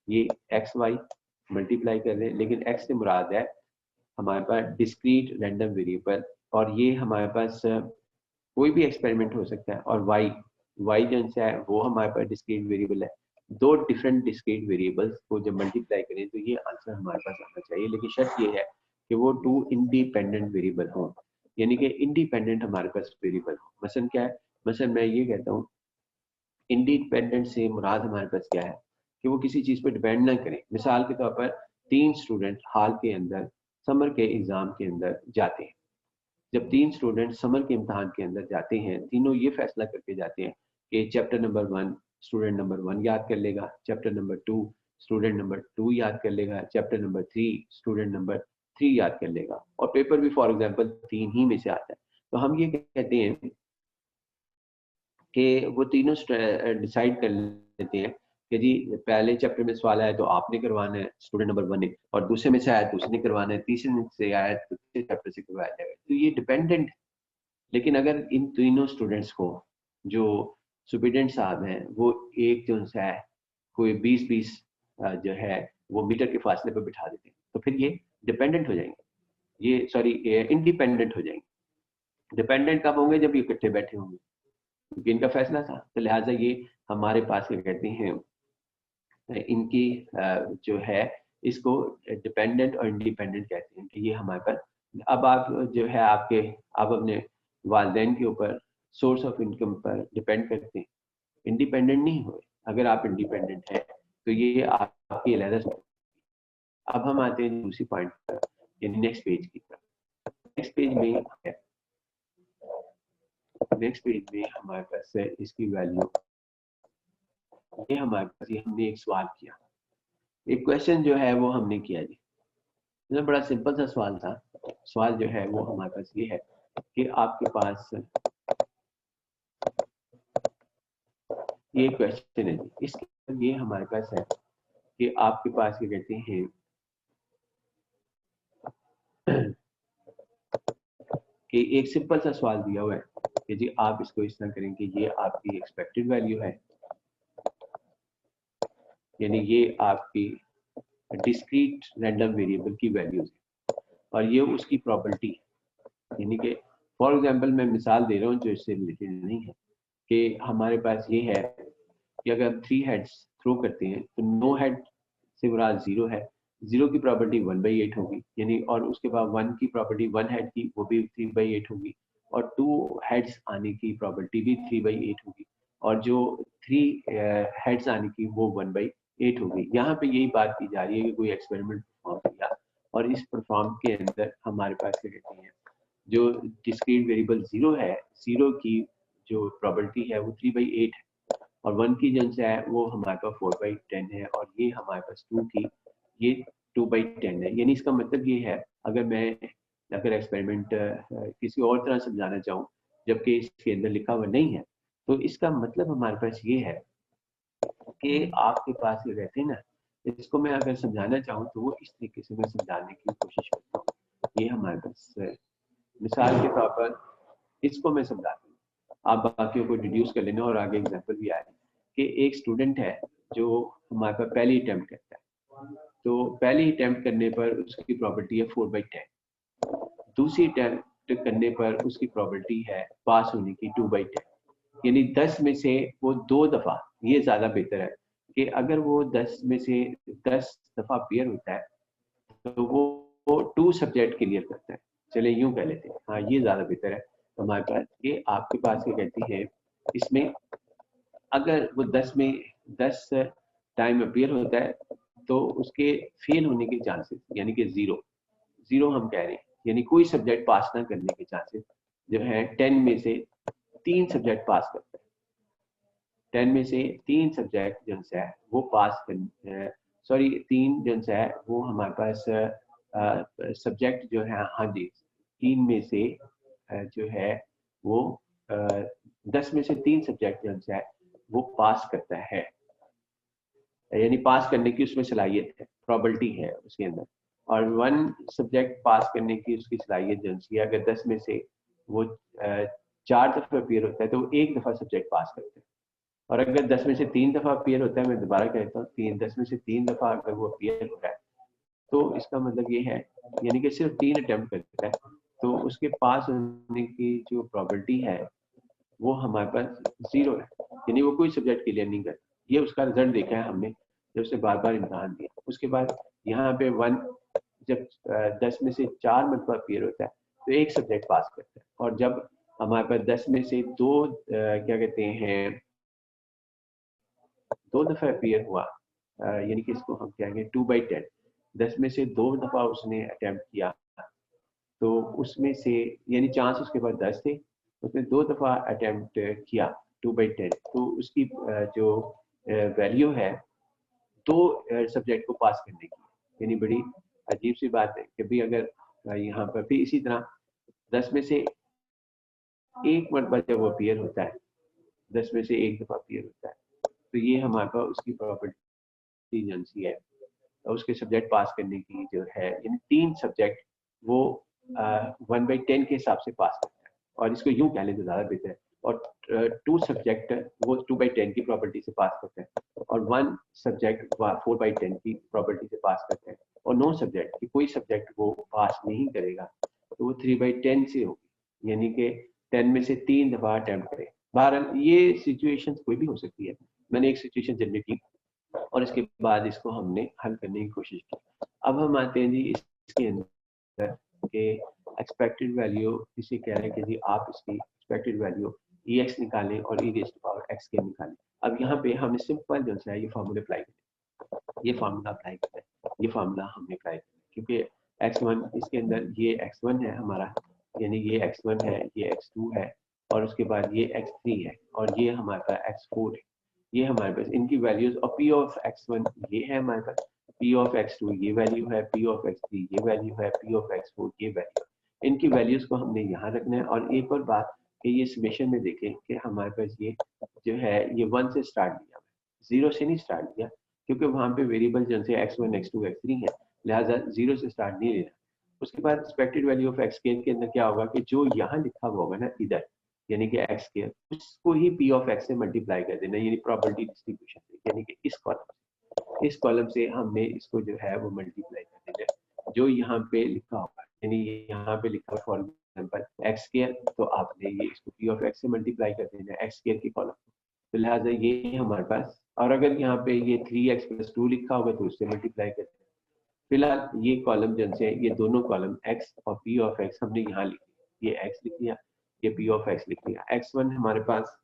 ये एक्स वाई मल्टीप्लाई कर रहे हैं, लेकिन एक्स से मुराद है हमारे पास डिस्क्रीट रैंडम वेरिएबल, और ये हमारे पास कोई भी एक्सपेरिमेंट हो सकता है, और वाई जो है वो हमारे पास डिस्क्रीट वेरिएबल है। दो डिफरेंट डिस्क्रीट वेरिएबल्स को जब मल्टीप्लाई करें तो ये आंसर हमारे पास आना चाहिए, लेकिन शर्त ये है कि वो टू इंडिपेंडेंट वेरिएबल हों, यानी कि इंडिपेंडेंट हमारे पास वेरिएबल हो। मसलन क्या है, मसलन मैं ये कहता हूँ इंडिपेंडेंट से मुराद हमारे पास क्या है कि वो किसी चीज पर डिपेंड ना करें। मिसाल के तौर पर तीन स्टूडेंट हाल के अंदर समर के एग्जाम के अंदर जाते हैं, जब तीन स्टूडेंट समर के इम्तहान के अंदर जाते हैं, तीनों ये फैसला करके जाते हैं कि चैप्टर नंबर 1 स्टूडेंट नंबर 1 याद कर लेगा, चैप्टर नंबर 2 स्टूडेंट नंबर 2 याद कर लेगा, चैप्टर नंबर 3 स्टूडेंट नंबर 3 याद कर लेगा, और पेपर भी फॉर एग्जांपल तीन ही में से आता है। तो हम ये कहते हैं कि वो तीनों डिसाइड कर लेते हैं कि जी पहले चैप्टर में सवाल आया तो आपने करवाना है स्टूडेंट नंबर 1 ने, और दूसरे में से आया तो उसने करवाना है, तीसरे में से आया तो तीसरे चैप्टर से करवाया जाएगा। तो ये डिपेंडेंट। लेकिन अगर इन तीनों स्टूडेंट्स को जो सुप्रिटेंडेंट साहब हैं वो एक जो है कोई 20-20 जो है वो मीटर के फासले पर बिठा देते हैं, तो फिर ये डिपेंडेंट हो जाएंगे, ये सॉरी इंडिपेंडेंट हो जाएंगे। डिपेंडेंट कब होंगे, जब ये इकट्ठे बैठे होंगे, क्योंकि इनका फैसला था। तो लिहाजा ये हमारे पास क्या कहते हैं इनकी जो है इसको डिपेंडेंट और इंडिपेंडेंट कहते हैं कि ये हमारे पास। अब आप जो है आपके आप अपने वालिदैन के ऊपर सोर्स ऑफ इनकम पर डिपेंड करते हैं, इंडिपेंडेंट नहीं हुए। अगर आप इंडिपेंडेंट हैं तो ये आपकी अलग। अब हम आते हैं दूसरी पॉइंट पर यानी नेक्स्ट पेज की तरफ। नेक्स्ट पेज में हमारे पास है इसकी वैल्यू, ये हमारे पास ये हमने एक सवाल किया, एक क्वेश्चन जो है वो हमने किया जी, तो बड़ा सिंपल सा सवाल था। सवाल जो है वो हमारे पास ये है कि आपके पास ये क्वेश्चन है जी, इसके ये हमारे पास है कि आपके पास ये कहते हैं कि एक सिंपल सा सवाल दिया हुआ है कि जी आप इसको इस तरह करें कि ये आपकी एक्सपेक्टेड वैल्यू है यानी ये आपकी डिस्क्रीट रैंडम वेरिएबल की वैल्यूज है और ये उसकी प्रॉपर्टी है। यानी कि फॉर एग्जांपल मैं मिसाल दे रहा हूँ जो इससे रिलेटेड नहीं है कि हमारे पास ये है कि अगर हम 3 हेड्स थ्रो करते हैं तो नो हेड से मुराद 0 है, 0 की प्रॉपर्टी 1/8 होगी, यानी और उसके बाद 1 की प्रॉपर्टी 1 हेड की वो भी 3/8 होगी और 2 हेड्स आने की प्रॉपर्टी भी 3/8 होगी और जो 3 हेड्स आने की वो 1/8 होगी। यहाँ पे यही बात की जा रही है कि कोई एक्सपेरिमेंट परफॉर्म किया और इस परफॉर्म के अंदर हमारे पास क्या कहते हैं जो डिस्क्रीट वेरिएबल 0 है, 0 की जो प्रॉपर्टी है वो 3/8 है और 1 की जो है वो हमारे पास 4/10 है और ये हमारे पास 2 की ये 2/10 है। यानी इसका मतलब ये है अगर एक्सपेरिमेंट किसी और तरह समझाना चाहूँ जबकि इसके अंदर लिखा हुआ नहीं है तो इसका मतलब हमारे पास ये है कि आपके पास ये रहते हैं ना, इसको मैं अगर समझाना चाहूँ तो वो इस तरीके से मैं समझाने की कोशिश करता हूँ। ये हमारे पास मिसाल के तौर पर इसको मैं समझाता हूँ, आप बाकियों को डिड्यूस कर लेना और आगे एग्जाम्पल भी आए कि एक स्टूडेंट है जो हमारे पास पहली अटेम्प्ट करता है तो पहली अटेम्प्ट करने पर उसकी प्रॉपर्टी है 4/10, दूसरी अटेम्प्ट करने पर उसकी प्रॉपर्टी है पास होने की 2/10, यानी 10 में से वो 2 दफा, ये ज्यादा बेहतर है कि अगर वो 10 में से 10 दफा पेयर होता है तो वो 2 सब्जेक्ट क्लियर करता है। चले यूं कह लेते हैं, हाँ ये ज्यादा बेहतर है हमारे पास कि आपके पास ये कहती है इसमें अगर वो 10 में 10 टाइम अपीयर होता है तो उसके फेल होने के चांसेस यानी कि जीरो हम कह रहे हैं, यानी कोई सब्जेक्ट पास ना करने के चांसेस जो है 10 में से 3 सब्जेक्ट पास करता है, 10 में से 3 सब्जेक्ट जो है वो पास कर सॉरी 3 जो है वो हमारे पास सब्जेक्ट जो है, हाँ जी 3 में से जो है वो 10 में से 3 सब्जेक्ट जो है वो पास करता है, यानी पास करने की उसमें सलाहियत है, प्रॉबिलिटी है उसके अंदर। और 1 सब्जेक्ट पास करने की उसकी सलाहियत जो है अगर 10 में से वो 4 दफा अपीयर होता है तो वो 1 दफा सब्जेक्ट पास करते हैं और अगर 10 में से 3 दफा अपीयर होता है, मैं दोबारा कहता हूँ 10 में से 3 दफा अगर वो अपीयर होता है तो इसका मतलब ये है यानी कि सिर्फ 3 अटेम्प्ट करता है तो उसके पास होने की जो प्रॉबिलिटी है वो हमारे पास 0 है, यानी वो कोई सब्जेक्ट क्लियर नहीं करता। ये उसका रिजल्ट देखा है हमने जब से बार बार इम्तहान दिया। उसके बाद यहाँ पे 1 जब 10 में से 4 मरतबा अपीयर होता है तो 1 सब्जेक्ट पास करता है और जब हमारे पास 10 में से 2 क्या कहते हैं 2 दफा अपीयर हुआ, यानी कि इसको हम कहेंगे 2/10, 10 में से 2 दफा उसने अटेम्प्ट किया तो उसमें से यानी चांस उसके पास 10 थे, उसने 2 दफा अटेम्प्ट किया 2/10 तो उसकी जो वैल्यू है 2 सब्जेक्ट को पास करने की, यानी बड़ी अजीब सी बात है कि भी अगर यहाँ पर भी इसी तरह 10 में से 1 मरतबा जब वो अपीयर होता है, 10 में से 1 दफा अपीयर होता है तो ये हमारे पास उसकी प्रॉपर्टी एजेंसी है और उसके सब्जेक्ट पास करने की जो है यानी 3 सब्जेक्ट वो 1/10 के हिसाब से पास करता है और इसको यूं कह लें तो ज्यादा बेहतर है और 2 सब्जेक्ट वो 2/10 की प्रॉपर्टी से पास करते हैं और 1 सब्जेक्ट 4/10 की प्रॉपर्टी से पास करते हैं और 9 सब्जेक्ट की कोई सब्जेक्ट वो पास नहीं करेगा तो वो 3/10 से होगी, यानी कि 10 में से 3 दफा अटेम्प्ट करे। बहरहाल ये सिचुएशन कोई भी हो सकती है, मैंने एक सिचुएशन जनरेट की और इसके बाद इसको हमने हल करने की कोशिश की। अब हम आते हैं जी इसके अंदर के एक्सपेक्टेड वैल्यू, इसे कह रहे हैं कि जी आप इसकी एक्सपेक्टेड वैल्यू ex निकालें और e raised to power x के निकालें। अब यहाँ पे हम सिंपल जो है ये फार्मूला अप्लाई करें, ये फार्मूला अप्लाई करें, ये फार्मूला हमने अप्लाई करें क्योंकि x1 इसके अंदर ये x1 है हमारा, यानी ये x1 है, ये x2 है और उसके बाद ये x3 है और ये हमारे पास x4 है। ये हमारे पास इनकी वैल्यूज और p ऑफ x1 ये है हमारे पास, p ऑफ x2 ये वैल्यू है, p ऑफ x3 ये वैल्यू है, p ऑफ x4 ये वैल्यू है। इनकी वैल्यूज को हमने यहाँ रखना है और एक और बात कि ये समेशन में देखें कि हमारे पास ये जो है ये 1 से स्टार्ट किया, 0 से नहीं स्टार्ट किया क्योंकि वहाँ पे वेरिएबल जो से x1 x2 x3 है, लिहाजा 0 से स्टार्ट नहीं लेना। उसके बाद एक्सपेक्टेड वैल्यू ऑफ एक्स के अंदर क्या होगा कि जो यहाँ लिखा हुआ होगा ना इधर, यानी कि एक्स स्केयर, उसको ही पी ऑफ एक्स से मल्टीप्लाई कर देना, यानी प्रोबेबिलिटी डिस्ट्रीब्यूशन, यानी कि इस कॉलम इस कॉलम से हमने इसको जो है वो मल्टीप्लाई कर देना है जो यहाँ पे लिखा होगा, यानी यहाँ पे लिखा हुआ फॉर एग्जाम्पल एक्स स्क्वायर, तो आपने ये इसको पी ऑफ एक्स से मल्टीप्लाई कर देना है एक्स स्क्वायर की कॉलम, तो लिहाजा ये हमारे पास, और अगर यहाँ पे ये 3x + 2 लिखा होगा तो उससे मल्टीप्लाई कर देना। फिलहाल ये कॉलम जन से ये दोनों कॉलम x और p ऑफ x हमने यहाँ लिख लिया, ये x लिख लिया, ये p ऑफ x लिख लिया। x1 हमारे पास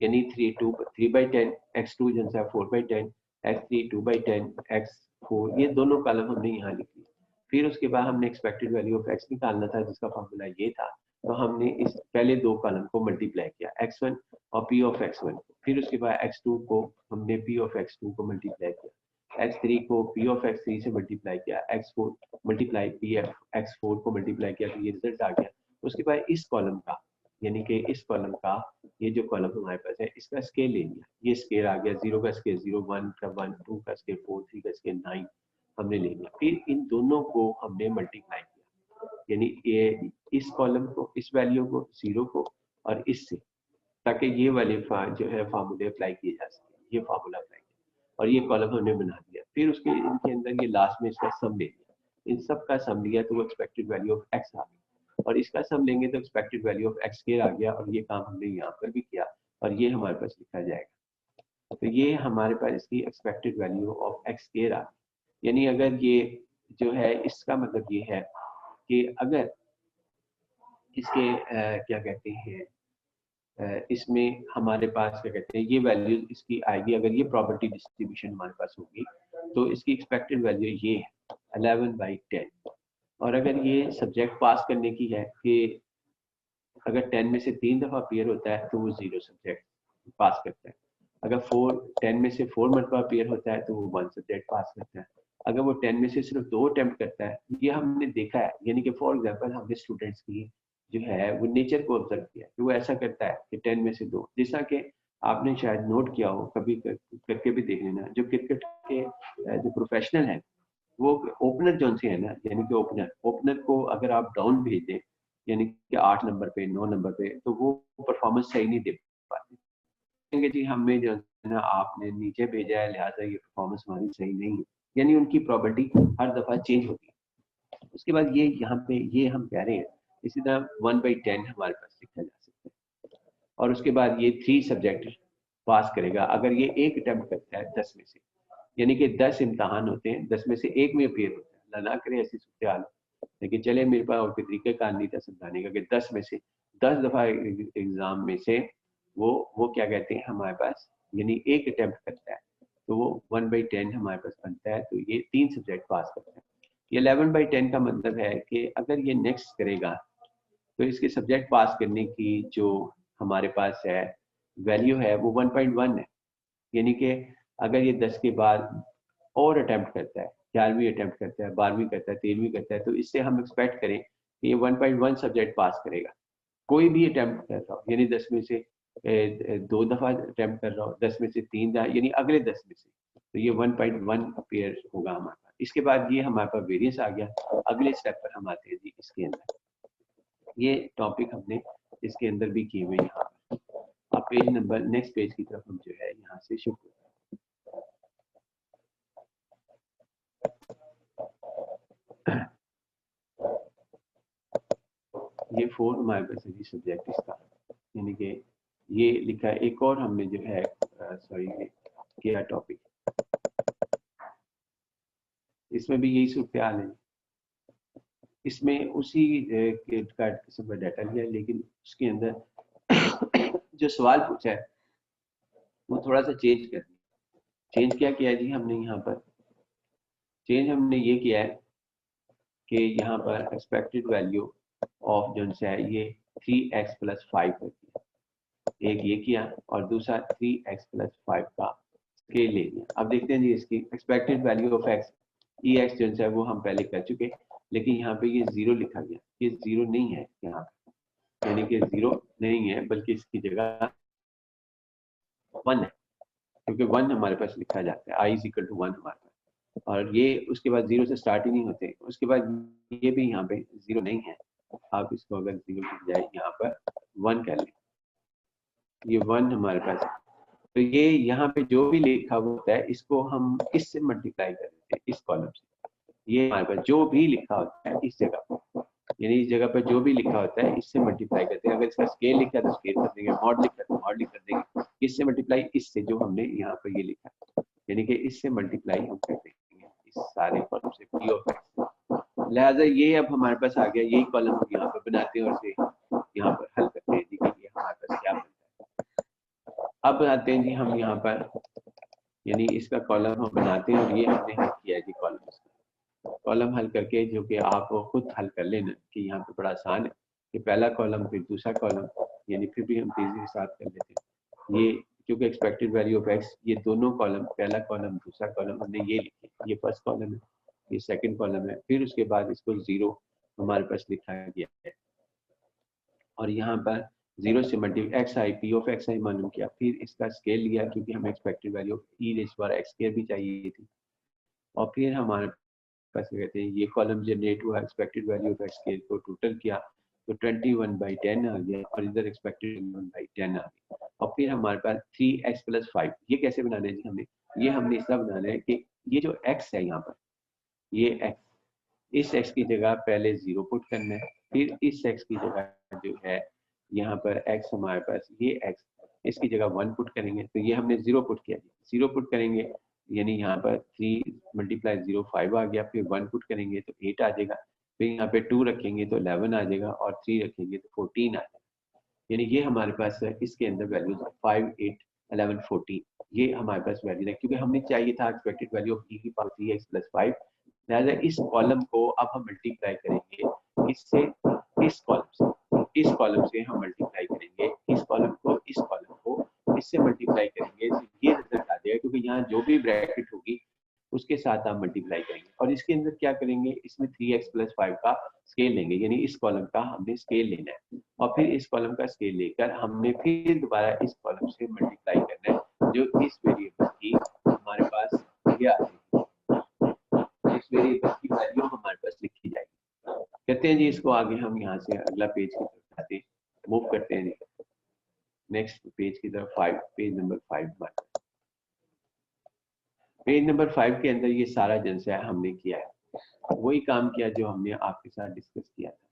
यानी 3/10, x2 जन सा 4/10, x3 2/10, x4, ये दोनों कॉलम हमने यहाँ लिख लिया। फिर उसके बाद हमने एक्सपेक्टेड वैल्यू ऑफ x निकालना था जिसका फॉर्मूला ये था, तो हमने इस पहले दो कॉलम को मल्टीप्लाई किया x1 और p ऑफ x1 को, फिर उसके बाद x2 को हमने p ऑफ x2 को मल्टीप्लाई किया, x3 को p ऑफ x3 से मल्टीप्लाई किया, x4 multiply p of x4 को मल्टीप्लाई किया, तो ये रिजल्ट आ गया। उसके बाद इस कॉलम का, यानी कि इस कॉलम का ये जो कॉलम हमारे पास है इसका स्केल ले लिया, ये स्केल आ गया 0 का स्केल 0, 1 का 1, 2 का स्केल 4, 3 का स्केल 9 हमने ले लिया। फिर इन दोनों को हमने मल्टीप्लाई किया, यानी ये इस कॉलम को, इस वैल्यू को, 0 को और इससे, ताकि ये वाले जो है फार्मूले अप्लाई किए जा सके, ये फार्मूला अप्लाई किया और ये कॉलम हमने बना दिया। फिर उसके इनके अंदर ये लास्ट में इसका सम ले लिया, इन सब का सम लिया तो वो एक्सपेक्टेड वैल्यू ऑफ एक्स आ गई, और इसका सम लेंगे तो expected value of x square आ गया, और ये काम हमने यहाँ पर भी किया और ये हमारे पास लिखा जाएगा। तो ये हमारे पास इसकी expected value of x square आ गई। यानी अगर ये जो है इसका मतलब ये है कि अगर इसके क्या कहते हैं इसमें हमारे पास क्या कहते हैं ये वैल्यू इसकी आएगी, अगर ये प्रॉपर्टी डिस्ट्रीब्यूशन हमारे पास होगी तो इसकी एक्सपेक्टेड वैल्यू ये है 11/10, और अगर ये सब्जेक्ट पास करने की है कि अगर 10 में से 3 दफा अपीयर होता है तो वो 0 सब्जेक्ट पास करता है, अगर 10 में से 4 मरतबा अपीयर होता है तो वो 1 सब्जेक्ट पास करता है, अगर वो 10 में से सिर्फ 2 अटेम्प्ट करता है, ये हमने देखा है। यानी कि फॉर एग्जांपल हमने स्टूडेंट्स की जो है वो नेचर को ऑब्जर्व किया कि वो ऐसा करता है कि 10 में से 2, जैसा कि आपने शायद नोट किया हो, कभी करके भी देख लेना, जो क्रिकेट के जो प्रोफेशनल है वो ओपनर जो से है ना, यानी कि ओपनर को अगर आप डाउन भेज दें यानी कि 8 नंबर पे 9 नंबर पे, तो वो परफॉर्मेंस सही नहीं दे पाते, कहेंगे जी हमें जो है ना आपने नीचे भेजा है लिहाजा ये परफॉर्मेंस हमारी सही नहीं है, यानी उनकी प्रॉपर्टी हर दफा चेंज होती है। उसके बाद ये यहाँ पे ये हम कह रहे हैं इसी तरह 1/10 हमारे पास लिखा जा सकता है, और उसके बाद ये 3 सब्जेक्ट पास करेगा अगर ये एक अटेम्प्ट करता है 10 में से, यानी कि 10 इम्तहान होते हैं, 10 में से एक में अपीयर होता है, अल्लाह ना करे ऐसी सूरत हाल, लेकिन चले मेरे पास और कोई तरीके कार नहीं था समझाने का कि 10 में से 10 दफा एग्जाम में से वो क्या कहते हैं हमारे पास, यानी एक अटेम्प्ट करता है तो वो 1/10 हमारे पास बनता है, तो ये 3 सब्जेक्ट पास करता है। ये 11/10 का मतलब है कि अगर ये नेक्स्ट करेगा तो इसके सब्जेक्ट पास करने की जो हमारे पास है वैल्यू है वो 1.1 है, यानी कि अगर ये 10 के बाद और अटेम्प्ट करता है, 11वीं अटेम्प्ट करता है, 12वीं करता है, 13वीं करता है, तो इससे हम एक्सपेक्ट करें कि ये 1.1 सब्जेक्ट पास करेगा। कोई भी अटेम्प्ट कर रहा हो, यानी 10 में से 2 दफा अटेम्प्ट कर रहा हो, 10 में से 3 दफा, यानी अगले 10 में से, तो ये 1.1 अपीयर होगा हमारे पास। इसके बाद ये हमारे पास वेरियंस आ गया। अगले स्टेप पर हम आते हैं जी, इसके अंदर ये टॉपिक हमने इसके अंदर भी किए हुए यहाँ पर। अब पेज नंबर नेक्स्ट पेज की तरफ हम जो है यहाँ से शुरू करते हैं। ये 4 हमारे पास है जी सब्जेक्ट इसका, यानी कि ये लिखा है। एक और हमने जो है सॉरी किया टॉपिक, इसमें भी यही सूरत हाल है, इसमें उसी का किस्म का डाटा लिया, लेकिन उसके अंदर जो सवाल पूछा है वो थोड़ा सा चेंज कर दिया। चेंज क्या किया है जी हमने यहाँ पर, चेंज हमने ये किया है कि यहाँ पर एक्सपेक्टेड वैल्यू ऑफ जो है ये 3x + 5 कर दिया, एक ये किया और दूसरा 3x + 5 का स्केल ले लिया। अब देखते हैं जी इसकी expected value of x, E x जो है वो हम पहले कर चुके, लेकिन यहाँ पे ये 0 लिखा गया, ये 0 नहीं है यहाँ पे, यानी कि 0 नहीं है बल्कि इसकी जगह 1 है, क्योंकि 1 हमारे पास लिखा जाता है, i = 1 हमारे पास, और ये उसके बाद 0 से स्टार्ट ही नहीं होते। उसके बाद ये भी यहाँ पे 0 नहीं है, आप इसको अगर 0 लिख जाए यहाँ पर 1 कर लें, ये 1 हमारे पास है। तो ये यहाँ पे जो भी लिखा हुआ होता है इसको हम इससे मल्टीप्लाई कर देते हैं, इस कॉलम से। ये हमारे पास जो भी लिखा होता है इस जगह पर, यानी इस जगह पर जो भी लिखा होता है इससे मल्टीप्लाई करते हैं। अगर इसका स्केल लिखा है तो स्केल कर देंगे, मॉड लिखा है तो मॉड लिख कर देंगे, इससे मल्टीप्लाई इससे जो हमने यहाँ पर ये लिखा है, यानी कि इससे मल्टीप्लाई हम कर देंगे इस सारे कॉलम से पी ऑफ एक्स। लिहाजा ये अब हमारे पास आ गया, यही कॉलम हम यहाँ पर बनाते हैं और इसे यहाँ पर हल करते हैं जी कि ये हमारे पास क्या बनता है। अब आते हैं जी हम यहाँ पर, यानी इसका कॉलम हम बनाते हैं और ये हमने हल किया जी कॉलम हल करके, जो कि आप खुद हल कर लेना कि यहाँ पे बड़ा आसान है कि पहला कॉलम फिर दूसरा कॉलम, यानी फिर भी हम तेजी के साथ कर लेते हैं। ये क्योंकि एक्सपेक्टेड वैल्यू ऑफ एक्स, ये दोनों कॉलम, पहला कॉलम दूसरा कॉलम हमने ये लिखे, ये फर्स्ट कॉलम है, ये सेकंड कॉलम है, फिर उसके बाद इसको 0 हमारे पास लिखा गया है और यहाँ पर 0 से multiply X I P of X I मालूम किया, फिर इसका स्केल लिया क्योंकि हमें expected value of E raise power X square भी चाहिए थी, और फिर हमारे कैसे कहते हैं ये कॉलम जनरेट हुआ, expected value of x square को टोटल किया तो 21/10 आ गया और इधर एक्सपेक्टेड 1/10 आ गया, और फिर हमारे पास 3x + 5। ये कैसे बनाना है जी हमें, ये हमने इसका बनाना है कि ये जो x है यहाँ पर, ये x, इस x की जगह पहले 0 पुट करना है, फिर इस x की जगह जो है यहाँ पर x हमारे पास, ये x इसकी जगह 1 पुट करेंगे, तो ये हमने 0 पुट किया, 0 पुट करेंगे यानी यहाँ पर 3 × 0 5 आ गया, फिर 1 पुट करेंगे तो 8 आ जाएगा, फिर यहाँ पे 2 रखेंगे तो 11 आ जाएगा और 3 रखेंगे तो 14 आ जाएगा। यानी ये हमारे पास इसके अंदर वैल्यूज 5, 8, 11, 14, ये हमारे पास वैल्यू है क्योंकि हमने चाहिए था एक्सपेक्टेड वैल्यू ऑफ e की पावर 3x + 5। लिहाजा इस कॉलम को अब हम मल्टीप्लाई करेंगे इससे, इस कॉलम से हम मल्टीप्लाई करेंगे इस कॉलम को, इस कॉलम को इससे मल्टीप्लाई करेंगे, ये रिजल्ट आ जाएगा क्योंकि यहाँ जो भी ब्रैकेट होगी उसके साथ आप मल्टीप्लाई करेंगे और इसके अंदर क्या करेंगे, इसमें 3x + 5 का स्केल लेंगे, यानी इस कॉलम का हमने स्केल लेना है और फिर इस कॉलम का स्केल लेकर हमने फिर दोबारा इस कॉलम से मल्टीप्लाई करना है, जो इस वेरिएबल की हमारे पास ये आ जाएगी, इस वेरिएबल की वैल्यू हमारे पास लिखी जाएगी। कहते हैं जी इसको आगे हम यहाँ से अगला पेज की तरफ आते हैं, मूव करते हैं जी नेक्स्ट पेज की तरफ, 5, पेज नंबर 5 पेज नंबर 5 के अंदर ये सारा जलसा हमने किया है, वही काम किया जो हमने आपके साथ डिस्कस किया था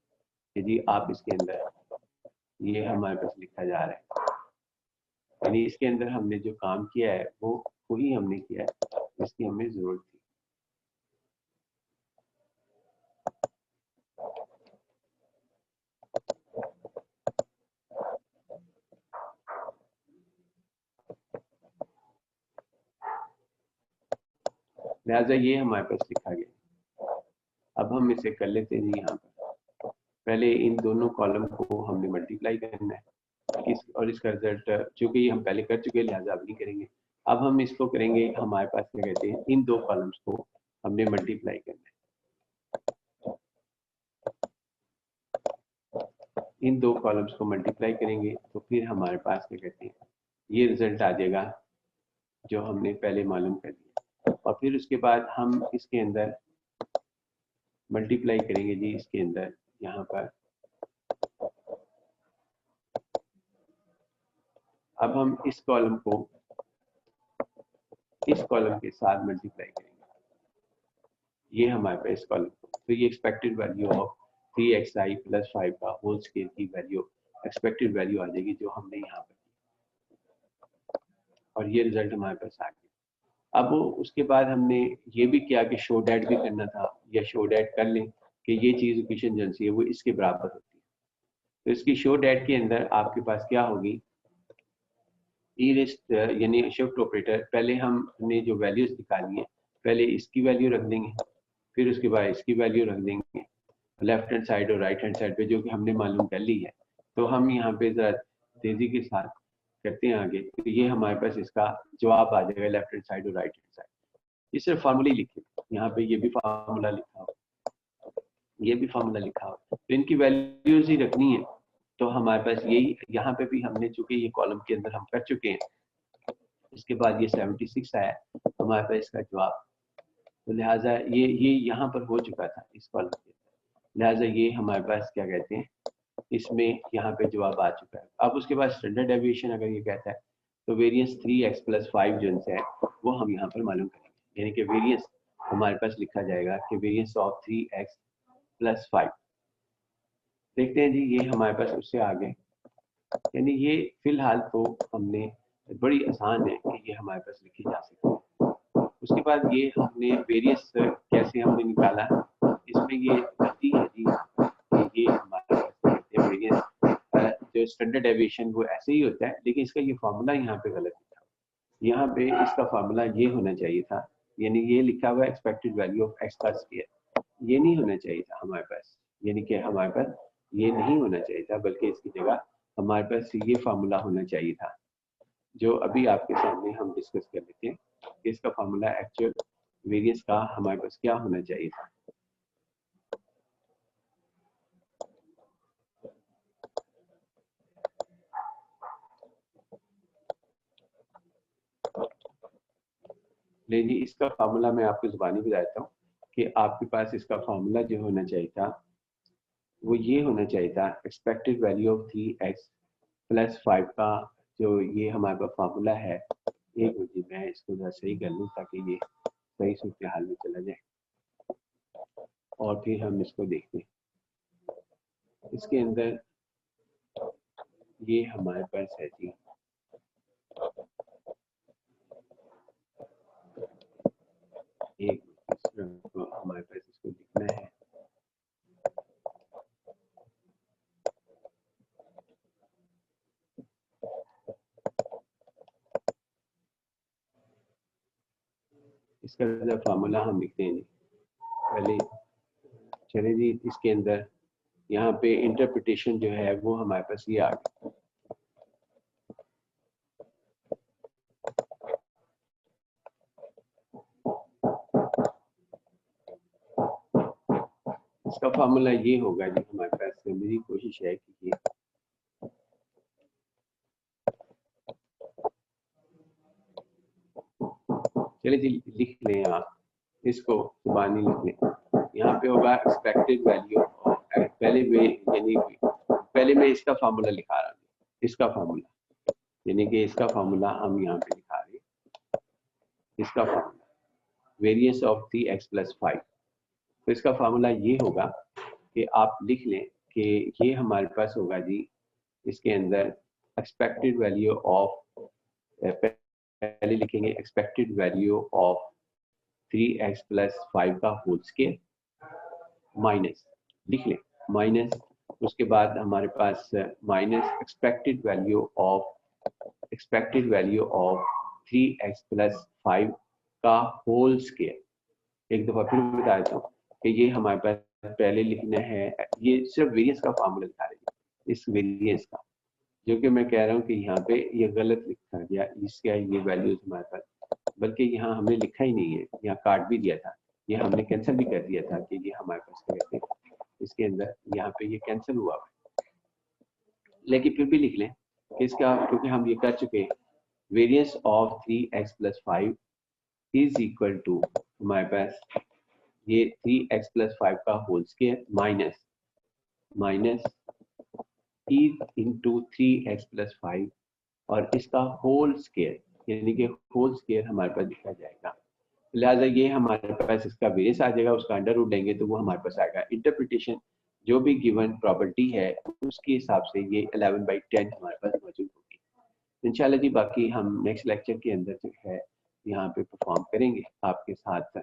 कि जी आप इसके अंदर ये हमारे पास लिखा जा रहा है, यानी इसके अंदर हमने जो काम किया है वो वही हमने किया है जिसकी हमें जरूरत थी। लिहाजा ये हमारे पास लिखा गया। अब हम इसे कर लेते हैं यहाँ पर, पहले इन दोनों कॉलम को हमने मल्टीप्लाई करना है और इसका रिजल्ट चूंकि ये हम पहले कर चुके हैं लिहाजा अब नहीं करेंगे, अब हम इसको करेंगे, हमारे पास क्या कहते हैं इन दो कॉलम्स को हमने मल्टीप्लाई करना है, इन दो कॉलम्स को मल्टीप्लाई करेंगे तो फिर हमारे पास क्या कहते हैं ये रिजल्ट आ जाएगा जो हमने पहले मालूम कर दिया, और फिर उसके बाद हम इसके अंदर मल्टीप्लाई करेंगे जी इसके अंदर यहाँ पर, अब हम इस कॉलम को इस कॉलम के साथ मल्टीप्लाई करेंगे, ये हमारे पास इस कॉलम को, तो ये एक्सपेक्टेड वैल्यू ऑफ 3xi + 5 का होल स्केयर की वैल्यू, एक्सपेक्टेड वैल्यू आ जाएगी जो हमने यहाँ पर, और ये रिजल्ट हमारे पास आ गया। अब उसके बाद हमने ये भी किया कि शो डैट भी करना था, या शो डैट कर लें कि ये चीज़ इक्वेशन जनसी है वो इसके बराबर होती है, तो इसकी शो डैट के अंदर आपके पास क्या होगी, ईरिस्ट यानी शिफ्ट ऑपरेटर, पहले हमने जो वैल्यूज निकाली है पहले इसकी वैल्यू रख देंगे, फिर उसके बाद इसकी वैल्यू रख देंगे लेफ्ट हैंड साइड और राइट हैंड साइड पे जो कि हमने मालूम कर ली है, तो हम यहाँ पे जरा तेजी के साथ करते हैं आगे, तो ये हमारे पास इसका जवाब आ जाएगा लेफ्ट हैंड साइड और राइट हैंड साइड। ये सिर्फ फार्मूला लिखे, यहाँ पे ये भी फार्मूला लिखा हो, ये भी फार्मूला लिखा हो, तो इनकी वैल्यूज ही रखनी है, तो हमारे पास यही यहाँ पे भी हमने चूंकि ये कॉलम के अंदर हम कर चुके हैं, इसके बाद ये 76 आया हमारे पास इसका जवाब, तो लिहाजा ये यहाँ पर हो चुका था इस कॉलम के अंदर, लिहाजा ये हमारे पास क्या कहते हैं इसमें यहाँ पे जवाब आ चुका है। अब उसके बाद स्टैंडर्ड डेविएशन अगर ये कहता है तो वेरिएंस 3x + 5 जो है वो हम यहाँ पर मालूम करेंगे, यानी कि वेरिएंस हमारे पास लिखा जाएगा कि वेरिएंस ऑफ 3x + 5। देखते हैं जी, ये हमारे पास उससे आगे, यानी ये फिलहाल तो हमने बड़ी आसान है कि ये हमारे पास लिखी जा सकती है। उसके बाद ये हमने वेरिएंस कैसे हमने निकाला, इसमें ये गलती है जी कि ये हमारे पास वेरिएंस जो स्टैंडर्ड डेविएशन वो ऐसे ही होता है, लेकिन इसका ये फार्मूला यहाँ पे गलत लिखा हुआ। यहाँ पे इसका फार्मूला ये होना चाहिए था, यानी ये लिखा हुआ एक्सपेक्टेड वैल्यू ऑफ x का स्क्वायर, ये नहीं होना चाहिए था हमारे पास, यानी कि हमारे पास ये नहीं होना चाहिए था, बल्कि इसकी जगह हमारे पास ये फार्मूला होना चाहिए था जो अभी आपके सामने हम डिस्कस कर लेते हैं कि इसका फार्मूला एक्चुअल वेरिएंस का हमारे पास क्या होना चाहिए था। ले जी, इसका फार्मूला मैं आपको जुबानी बताता हूँ कि आपके पास इसका फार्मूला जो होना चाहिए था वो ये होना चाहिए था, एक्सपेक्टेड वैल्यू ऑफ 3x + 5 का जो ये हमारे पास फार्मूला है। एक मिनट, मैं इसको जरा सही कर लूँ ताकि ये सही सूरत हाल में चला जाए और फिर हम इसको देखते हैं। इसके अंदर ये हमारे पास है जी, एक हमारे पास इसको लिखना है। इसका जो फार्मूला हम लिखते हैं जी, पहले चले जी, इसके अंदर यहाँ पे इंटरप्रिटेशन जो है वो हमारे पास ये आ गया। इसका फार्मूला ये होगा जी हमारे पास, मेरी कोशिश है कि ये चले जी लिख लें, आप इसको जुबानी लिख लें। यहाँ पे होगा एक्सपेक्टेड वैल्यू, पहले वे यानी पहले मैं इसका फार्मूला लिखा रहा हूँ, इसका फार्मूला यानी कि इसका फार्मूला हम यहाँ पे लिखा रहे हैं, इसका फार्मूला वेरिएंस ऑफ 3x + 5। तो इसका फार्मूला ये होगा कि आप लिख लें कि ये हमारे पास होगा जी, इसके अंदर एक्सपेक्टेड वैल्यू ऑफ, पहले लिखेंगे एक्सपेक्टेड वैल्यू ऑफ 3x + 5 का होल स्क्वायर माइनस, लिख लें माइनस, उसके बाद हमारे पास minus expected value of 3x + 5 का होल स्क्वायर। एक दफा फिर बता देता हूँ कि ये हमारे पास पहले लिखना है, ये सिर्फ वेरिएंस का फार्मूला लिखा रही है, इस वेरिएंस का, जो कि मैं कह रहा हूँ कि यहाँ पे ये गलत लिखा गया, इसका ये वैल्यूज हमारे पास, बल्कि यहाँ हमने लिखा ही नहीं है, यहाँ काट भी दिया था, ये हमने कैंसिल भी कर दिया था कि ये हमारे पास कहते हैं इसके अंदर यहाँ पे ये कैंसिल हुआ है, लेकिन फिर भी लिख लें कि इसका, क्योंकि हम ये कर चुके, variance of 3x + 5 is equal to हमारे पास ये 3x + 5 का whole square minus e into 3x + 5 और इसका होल स्क्वायर, यानी कि होल स्क्वायर हमारे पास लिखा जाएगा। लिहाजा ये हमारे पास इसका वेरिएंस आ जाएगा, उसका अंडर रूट लेंगे तो वो हमारे पास आएगा। इंटरप्रिटेशन जो भी गिवन प्रॉपर्टी है उसके हिसाब से ये 11/10 हमारे पास मौजूद होगी इंशाल्लाह जी। बाकी हम नेक्स्ट लेक्चर के अंदर जो है यहाँ पे परफॉर्म करेंगे आपके साथ।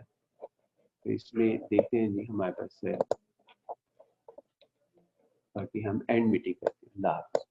तो इसमें देखते हैं जी हमारे पास, बाकी हम एंड मीटिंग करते हैं। अल्लाह हाफ़िज़।